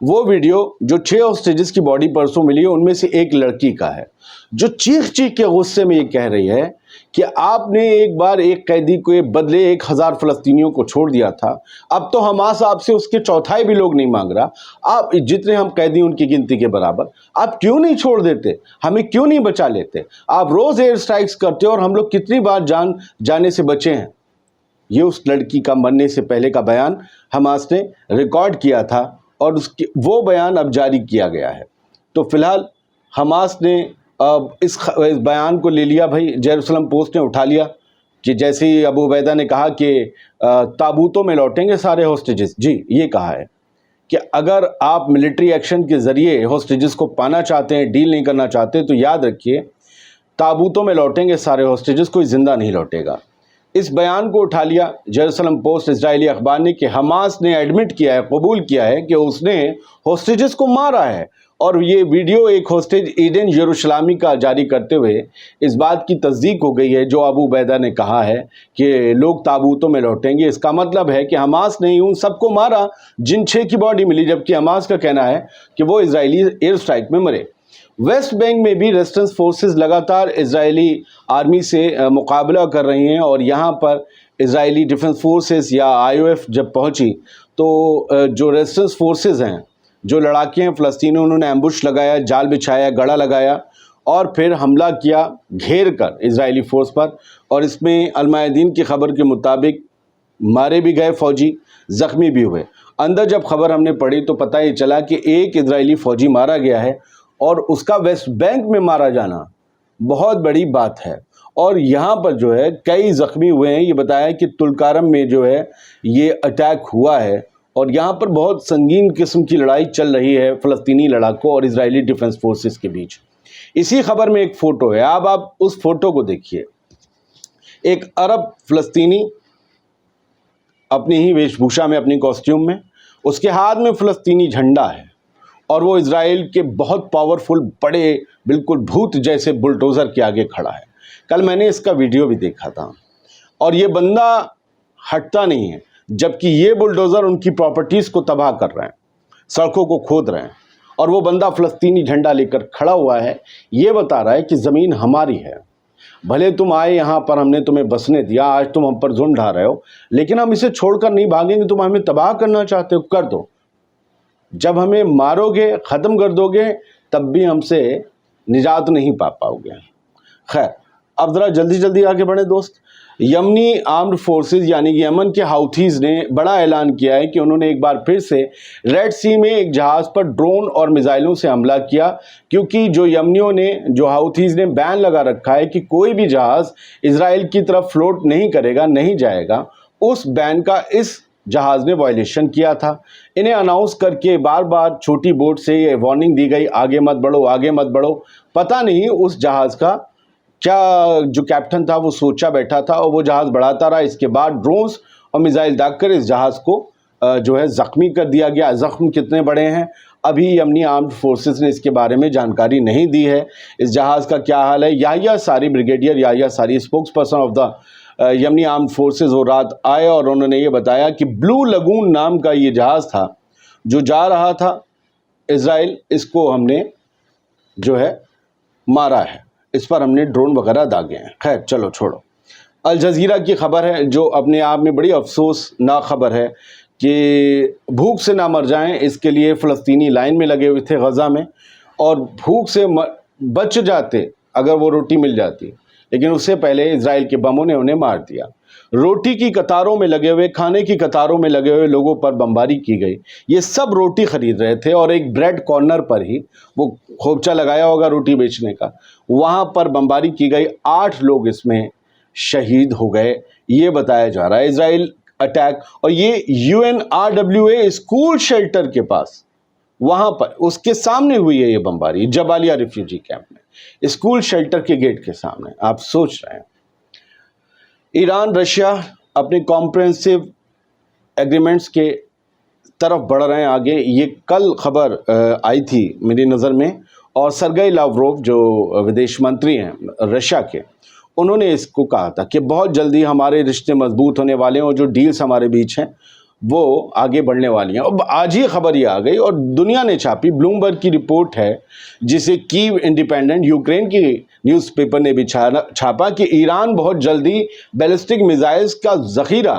وہ ویڈیو جو 6 ہاسٹیجز کی باڈی پرسوں ملی ہے، ان میں سے ایک لڑکی کا ہے، جو چیخ چیخ کے غصے میں یہ کہہ رہی ہے کہ آپ نے ایک بار ایک قیدی کے بدلے 1000 فلسطینیوں کو چھوڑ دیا تھا، اب تو حماس آپ سے اس کے چوتھائی بھی لوگ نہیں مانگ رہا، آپ جتنے ہم قیدی ان کی گنتی کے برابر، آپ کیوں نہیں چھوڑ دیتے، ہمیں کیوں نہیں بچا لیتے، آپ روز ایئر سٹرائکس کرتے ہو اور ہم لوگ کتنی بار جان جانے سے بچے ہیں۔ یہ اس لڑکی کا مرنے سے پہلے کا بیان حماس نے ریکارڈ کیا تھا اور وہ بیان اب جاری کیا گیا ہے۔ تو فی الحال حماس نے اس بیان کو لے لیا، بھائی جیروسلم پوسٹ نے اٹھا لیا کہ جیسے ہی ابو عبیدہ نے کہا کہ تابوتوں میں لوٹیں گے سارے ہاسٹیجز، جی یہ کہا ہے کہ اگر آپ ملٹری ایکشن کے ذریعے ہاسٹیجز کو پانا چاہتے ہیں، ڈیل نہیں کرنا چاہتے، تو یاد رکھیے تابوتوں میں لوٹیں گے سارے ہاسٹیجز، کوئی زندہ نہیں لوٹے گا۔ اس بیان کو اٹھا لیا جیروسلم پوسٹ اسرائیلی اخبار نے کہ حماس نے ایڈمٹ کیا ہے، قبول کیا ہے کہ اس نے ہاسٹیجز کو مارا ہے، اور یہ ویڈیو ایک ہاسٹیج ایڈن یروشلامی کا جاری کرتے ہوئے اس بات کی تصدیق ہو گئی ہے جو ابو عبیدہ نے کہا ہے کہ لوگ تابوتوں میں لوٹیں گے۔ اس کا مطلب ہے کہ حماس نے ان سب کو مارا جن 6 کی باڈی ملی، جبکہ حماس کا کہنا ہے کہ وہ اسرائیلی ایئر سٹرائک میں مرے۔ ویسٹ بینک میں بھی ریزسٹنس فورسز لگاتار اسرائیلی آرمی سے مقابلہ کر رہی ہیں، اور یہاں پر اسرائیلی ڈیفنس فورسز یا IOF جب پہنچی تو جو ریزسٹنس فورسز ہیں، جو لڑاکے ہیں فلسطینیوں، انہوں نے ایمبوش لگایا، جال بچھایا، گڑھا لگایا اور پھر حملہ کیا گھیر کر اسرائیلی فورس پر، اور اس میں المایدین کی خبر کے مطابق مارے بھی گئے فوجی، زخمی بھی ہوئے۔ اندر جب خبر ہم نے پڑھی تو پتہ یہ چلا کہ ایک اسرائیلی فوجی مارا گیا ہے، اور اس کا ویسٹ بینک میں مارا جانا بہت بڑی بات ہے، اور یہاں پر جو ہے کئی زخمی ہوئے ہیں۔ یہ بتایا کہ تلکارم میں جو ہے یہ اٹیک ہوا ہے، اور یہاں پر بہت سنگین قسم کی لڑائی چل رہی ہے فلسطینی لڑاکوں اور اسرائیلی ڈیفنس فورسز کے بیچ۔ اسی خبر میں ایک فوٹو ہے، اب آپ اس فوٹو کو دیکھیے۔ ایک عرب فلسطینی اپنی ہی ویش بھوشا میں، اپنی کاسٹیوم میں، اس کے ہاتھ میں فلسطینی جھنڈا ہے، اور وہ اسرائیل کے بہت پاورفل بڑے بالکل بھوت جیسے بلڈوزر کے آگے کھڑا ہے۔ کل میں نے اس کا ویڈیو بھی دیکھا تھا، اور یہ بندہ ہٹتا نہیں ہے، جبکہ یہ بلڈوزر ان کی پراپرٹیز کو تباہ کر رہے ہیں، سڑکوں کو کھود رہے ہیں، اور وہ بندہ فلسطینی جھنڈا لے کر کھڑا ہوا ہے، یہ بتا رہا ہے کہ زمین ہماری ہے، بھلے تم آئے یہاں پر، ہم نے تمہیں بسنے دیا، آج تم ہم پر ظلم ڈھا رہے ہو، لیکن ہم اسے چھوڑ کر نہیں بھاگیں گے، تم ہمیں تباہ کرنا چاہتے ہو، کر دو، جب ہمیں مارو گے، ختم کر دو گے، تب بھی ہم سے نجات نہیں پاؤ گے۔ خیر، اب ذرا جلدی آگے بڑھیں دوست۔ یمنی آرمڈ فورسز یعنی کہ یمن کے ہاؤتھیز نے بڑا اعلان کیا ہے کہ انہوں نے ایک بار پھر سے ریڈ سی میں ایک جہاز پر ڈرون اور میزائلوں سے حملہ کیا، کیونکہ جو یمنیوں نے، جو ہاؤتھیز نے بین لگا رکھا ہے کہ کوئی بھی جہاز اسرائیل کی طرف فلوٹ نہیں کرے گا، نہیں جائے گا، اس بین کا اس جہاز نے وائلیشن کیا تھا۔ انہیں اناؤنس کر کے بار بار چھوٹی بوٹ سے یہ وارننگ دی گئی، آگے مت بڑھو، آگے مت بڑھو۔ پتہ نہیں اس جہاز کا کیا جو کیپٹن تھا وہ سوچا بیٹھا تھا، اور وہ جہاز بڑھاتا رہا۔ اس کے بعد ڈرونز اور میزائل داغ کر اس جہاز کو جو ہے زخمی کر دیا گیا۔ زخم کتنے بڑے ہیں ابھی یمنی آرمڈ فورسز نے اس کے بارے میں جانکاری نہیں دی ہے۔ اس جہاز کا کیا حال ہے؟ یحییٰ ساری، بریگیڈیئر یحییٰ ساری، اسپوکس پرسن آف دا یمنی آرمڈ فورسز، وہ رات آئے اور انہوں نے یہ بتایا کہ بلو لگون نام کا یہ جہاز تھا جو جا رہا تھا اسرائیل، اس کو ہم نے جو ہے مارا ہے، اس پر ہم نے ڈرون وغیرہ داغے ہیں۔ خیر چلو چھوڑو۔ الجزیرہ کی خبر ہے جو اپنے آپ میں بڑی افسوسناک خبر ہے کہ بھوک سے نہ مر جائیں، اس کے لیے فلسطینی لائن میں لگے ہوئے تھے غزہ میں، اور بھوک سے بچ جاتے اگر وہ روٹی مل جاتی، لیکن اس سے پہلے اسرائیل کے بموں نے انہیں مار دیا۔ روٹی کی قطاروں میں لگے ہوئے، کھانے کی قطاروں میں لگے ہوئے لوگوں پر بمباری کی گئی۔ یہ سب روٹی خرید رہے تھے، اور ایک بریڈ کارنر پر ہی، وہ خوبچہ لگایا ہوگا روٹی بیچنے کا، وہاں پر بمباری کی گئی۔ 8 لوگ اس میں شہید ہو گئے، یہ بتایا جا رہا ہے۔ اسرائیل اٹیک، اور یہ UNRWA اسکول شیلٹر کے پاس، وہاں پر اس کے سامنے ہوئی ہے یہ بمباری، جبالیہ ریفیوجی کیمپ میں، اسکول شیلٹر کے گیٹ کے سامنے۔ آپ سوچ رہے ہیں ایران رشیا اپنے کمپریہنسو ایگریمنٹس کے طرف بڑھ رہے ہیں آگے۔ یہ کل خبر آئی تھی میری نظر میں، اور سرگئی لاوروف جو ودیش منتری ہیں رشیا کے، انہوں نے اس کو کہا تھا کہ بہت جلدی ہمارے رشتے مضبوط ہونے والے ہیں، اور جو ڈیلز ہمارے بیچ ہیں وہ آگے بڑھنے والی ہیں. اب آج ہی خبر یہ آ گئی اور دنیا نے چھاپی, بلومبرگ کی رپورٹ ہے جسے کیو انڈیپینڈنٹ یوکرین کی نیوز پیپر نے بھی چھاپا کہ ایران بہت جلدی بیلسٹک میزائلز کا ذخیرہ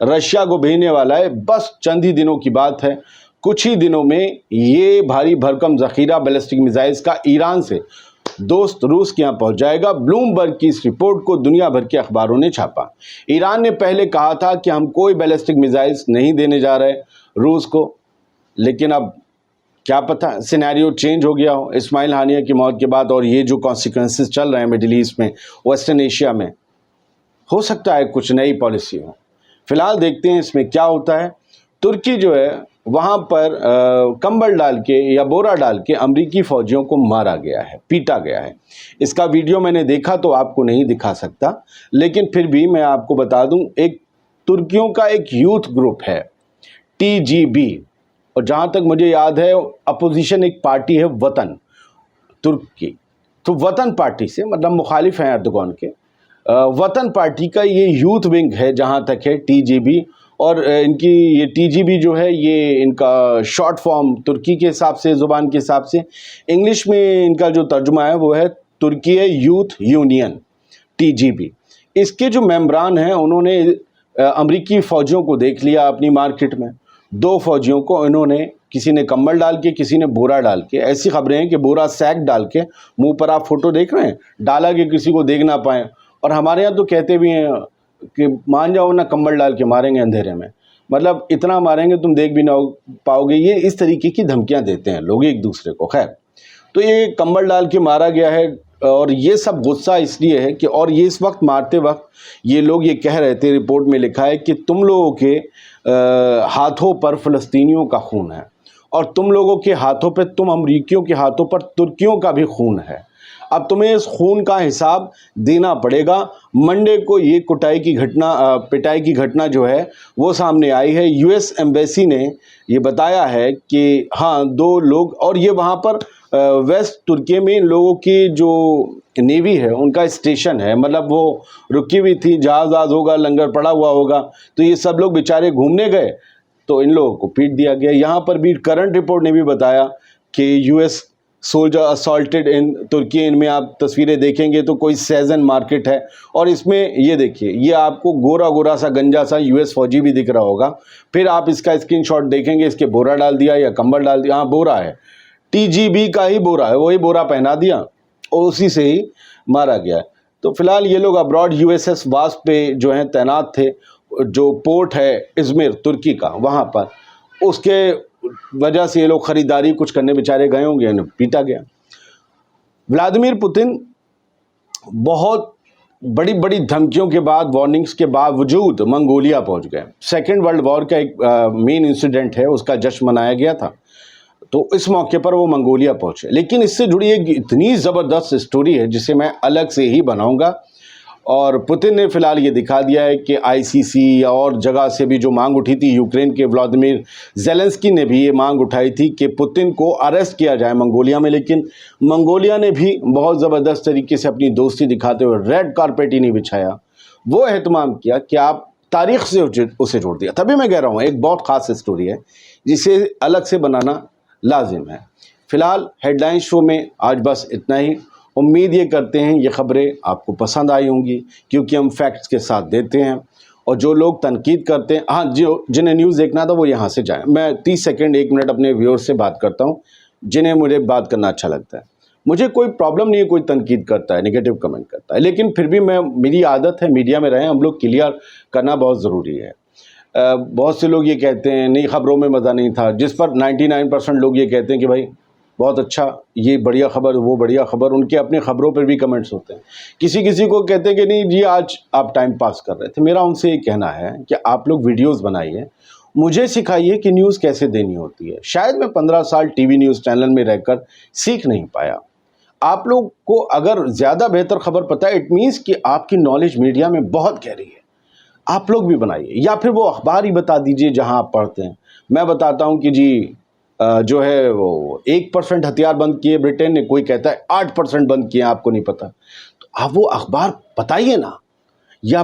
رشیا کو بھیجنے والا ہے. بس چند ہی دنوں کی بات ہے, کچھ ہی دنوں میں یہ بھاری بھرکم ذخیرہ بیلسٹک میزائلز کا ایران سے دوست روس کے یہاں پہنچ جائے گا. بلومبرگ کی اس رپورٹ کو دنیا بھر کے اخباروں نے چھاپا. ایران نے پہلے کہا تھا کہ ہم کوئی بیلسٹک میزائلز نہیں دینے جا رہے روس کو, لیکن اب کیا پتہ سینیریو چینج ہو گیا ہو اسماعیل ہانیہ کی موت کے بعد, اور یہ جو کانسیکوینسز چل رہے ہیں مڈل ایسٹ میں, ویسٹرن ایشیا میں, ہو سکتا ہے کچھ نئی پالیسی ہو. فی الحال دیکھتے ہیں اس میں کیا ہوتا ہے. ترکی جو ہے وہاں پر کمبل ڈال کے یا بورا ڈال کے امریکی فوجیوں کو مارا گیا ہے, پیٹا گیا ہے. اس کا ویڈیو میں نے دیکھا تو آپ کو نہیں دکھا سکتا, لیکن پھر بھی میں آپ کو بتا دوں, ایک ترکیوں کا ایک یوتھ گروپ ہے TGB, اور جہاں تک مجھے یاد ہے اپوزیشن ایک پارٹی ہے وطن ترک کی, تو وطن پارٹی سے مطلب مخالف ہیں اردوغان کے. وطن پارٹی کا یہ یوتھ ونگ ہے جہاں تک ہے TGB, اور ان کی یہ TGB جو ہے یہ ان کا شارٹ فارم ترکی کے حساب سے, زبان کے حساب سے انگلش میں ان کا جو ترجمہ ہے وہ ہے ترکی یوتھ یونین TGB. اس کے جو ممبران ہیں انہوں نے امریکی فوجیوں کو دیکھ لیا اپنی مارکیٹ میں. 2 فوجیوں کو انہوں نے, کسی نے کمبل ڈال کے کسی نے بورا ڈال کے, ایسی خبریں ہیں کہ بورا سیک ڈال کے, منہ پر آپ فوٹو دیکھ رہے ہیں, ڈالا کہ کسی کو دیکھ نہ پائیں. اور ہمارے یہاں تو کہتے بھی ہیں کہ مان جاؤ نہ کمبل ڈال کے ماریں گے اندھیرے میں, مطلب اتنا ماریں گے تم دیکھ بھی نہ پاؤ گے. یہ اس طریقے کی دھمکیاں دیتے ہیں لوگ ایک دوسرے کو. خیر, تو یہ کمبل ڈال کے مارا گیا ہے, اور یہ سب غصہ اس لیے ہے کہ, اور یہ اس وقت مارتے وقت یہ لوگ یہ کہہ رہے تھے, رپورٹ میں لکھا ہے کہ تم لوگوں کے ہاتھوں پر فلسطینیوں کا خون ہے, اور تم لوگوں کے ہاتھوں پہ, تم امریکیوں کے ہاتھوں پر ترکیوں کا بھی خون ہے. اب تمہیں اس خون کا حساب دینا پڑے گا. منڈے کو یہ پٹائی کی گھٹنا جو ہے وہ سامنے آئی ہے. US ایمبیسی نے یہ بتایا ہے کہ ہاں 2 لوگ, اور یہ وہاں پر ویسٹ ترکی میں ان لوگوں کی جو نیوی ہے ان کا اسٹیشن ہے, مطلب وہ رکی ہوئی تھی, جہاز ہوگا, لنگر پڑا ہوا ہوگا, تو یہ سب لوگ بیچارے گھومنے گئے تو ان لوگوں کو پیٹ دیا گیا. یہاں پر بھی کرنٹ رپورٹ نے بھی بتایا کہ US سولجر اسالٹڈ ان ترکی. ان میں آپ تصویریں دیکھیں گے تو کوئی سیزن مارکیٹ ہے, اور اس میں یہ دیکھیے, یہ آپ کو گورا سا گنجا سا US فوجی بھی دکھ رہا ہوگا. پھر آپ اس کا اسکرین شاٹ دیکھیں گے, اس کے بورا ڈال دیا یا کمبل ڈال دیا, ہاں بورا ہے, TGB کا ہی بورا ہے, وہی بورا پہنا دیا اور اسی سے ہی مارا گیا ہے. تو فی الحال یہ لوگ ابراڈ USS واسپ پہ جو ہیں تعینات تھے, جو پورٹ ہے ازمیر ترکی کا, وہاں پر اس کے وجہ سے یہ لوگ خریداری کچھ کرنے بیچارے گئے ہوں گے, انہیں پیٹا گیا. ولادیمیر پوتن بہت بڑی دھمکیوں کے بعد, وارننگز کے باوجود منگولیا پہنچ گئے. 2nd ورلڈ وار کا ایک مین انسیڈنٹ ہے, اس کا جشن منایا گیا تھا, تو اس موقع پر وہ منگولیا پہنچے. لیکن اس سے جڑی ایک اتنی زبردست سٹوری ہے جسے میں الگ سے ہی بناؤں گا. اور پوتن نے فی الحال یہ دکھا دیا ہے کہ ICC یا اور جگہ سے بھی جو مانگ اٹھی تھی, یوکرین کے ولادیمیر زیلنسکی نے بھی یہ مانگ اٹھائی تھی کہ پوتن کو اریسٹ کیا جائے منگولیا میں, لیکن منگولیا نے بھی بہت زبردست طریقے سے اپنی دوستی دکھاتے ہوئے ریڈ کارپیٹ ہی نہیں بچھایا, وہ اہتمام کیا کہ آپ تاریخ سے اسے جوڑ دیا. تبھی میں کہہ رہا ہوں ایک بہت خاص سٹوری ہے جسے الگ سے بنانا لازم ہے. فی الحال ہیڈ لائن شو میں آج بس اتنا ہی. امید یہ کرتے ہیں یہ خبریں آپ کو پسند آئی ہوں گی, کیونکہ ہم فیکٹس کے ساتھ دیتے ہیں, اور جو لوگ تنقید کرتے ہیں, ہاں جنہیں نیوز دیکھنا تھا وہ یہاں سے جائیں. میں 30 سیکنڈ 1 منٹ اپنے ویور سے بات کرتا ہوں جنہیں مجھے بات کرنا اچھا لگتا ہے. مجھے کوئی پرابلم نہیں ہے کوئی تنقید کرتا ہے, نگیٹو کمنٹ کرتا ہے, لیکن پھر بھی میری عادت ہے میڈیا میں رہیں, ہم لوگ کلیئر کرنا بہت ضروری ہے. بہت سے لوگ یہ کہتے ہیں نہیں خبروں میں مزہ نہیں تھا, جس پر 99% لوگ یہ کہتے ہیں کہ بھائی بہت اچھا, یہ بڑھیا خبر, وہ بڑھیا خبر. ان کے اپنے خبروں پر بھی کمنٹس ہوتے ہیں. کسی کو کہتے ہیں کہ نہیں جی آج آپ ٹائم پاس کر رہے تھے. میرا ان سے یہ کہنا ہے کہ آپ لوگ ویڈیوز بنائیے, مجھے سکھائیے کہ نیوز کیسے دینی ہوتی ہے. شاید میں 15 سال ٹی وی نیوز چینل میں رہ کر سیکھ نہیں پایا. آپ لوگ کو اگر زیادہ بہتر خبر پتہ ہے, اٹ مینس کہ آپ کی نالج میڈیا میں بہت گہری ہے. آپ لوگ بھی بنائیے, یا پھر وہ اخبار ہی بتا دیجئے جہاں آپ پڑھتے ہیں. میں بتاتا ہوں کہ جی جو ہے وہ 1% ہتھیار بند کیے برٹن نے, کوئی کہتا ہے 8% بند کیے, آپ کو نہیں پتا, تو آپ وہ اخبار بتائیے نا, یا